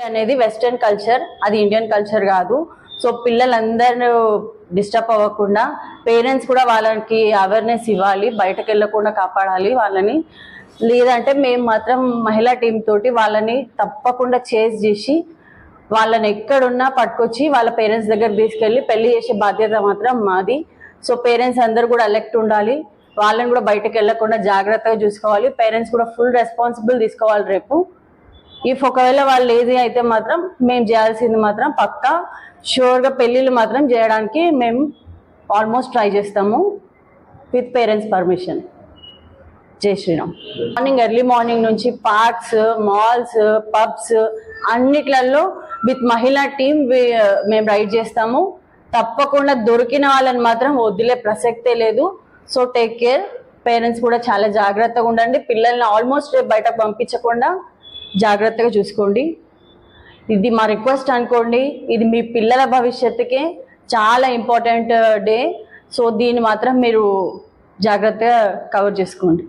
అనేది western culture, అది Indian culture కాదు. సో పిల్లలందరూ డిస్టర్బ్ అవ్వకుండా పేరెంట్స్ కూడా వాళ్ళకి అవేర్నెస్ ఇవ్వాలి, బయటకు వెళ్ళకుండా కాపాడాలి వాళ్ళని. లేదంటే మేము మాత్రం మహిళా టీం తోటి వాళ్ళని తప్పకుండా చేజ్ చేసి వాళ్ళని ఎక్కడున్నా పట్టుకొచ్చి వాళ్ళ పేరెంట్స్ దగ్గర తీసుకెళ్ళి పెళ్లి చేసే బాధ్యత మాత్రం మాది. సో పేరెంట్స్ అందరూ కూడా అలర్ట్ ఉండాలి, వాళ్ళని కూడా బయటకు వెళ్ళకుండా జాగ్రత్తగా చూసుకోవాలి. పేరెంట్స్ కూడా ఫుల్ రెస్పాన్సిబుల్ తీసుకోవాలి. రేపు ఇఫ్ ఒకవేళ వాళ్ళు లేజీ అయితే మాత్రం మేము చేయాల్సింది మాత్రం పక్కా షూర్గా పెళ్ళిళ్ళు మాత్రం చేయడానికి మేము ఆల్మోస్ట్ ట్రై చేస్తాము విత్ పేరెంట్స్ పర్మిషన్. జై శ్రీరామ్. ఎర్లీ మార్నింగ్ నుంచి పార్క్స్, మాల్స్, పబ్స్ అన్నిట్లలో విత్ మహిళా టీం మేము రైడ్ చేస్తాము. తప్పకుండా దొరికిన వాళ్ళని మాత్రం వదిలే ప్రసక్తే లేదు. So take care. పేరెంట్స్ కూడా చాలా జాగ్రత్తగా ఉండండి. పిల్లల్ని ఆల్మోస్ట్ బయటకు పంపించకుండా జాగ్రత్తగా చూసుకోండి. ఇది మా రిక్వెస్ట్ అనుకోండి. ఇది మీ పిల్లల భవిష్యత్తుకే చాలా ఇంపార్టెంట్ డే. సో దీన్ని మాత్రం మీరు జాగ్రత్తగా కవర్ చేసుకోండి.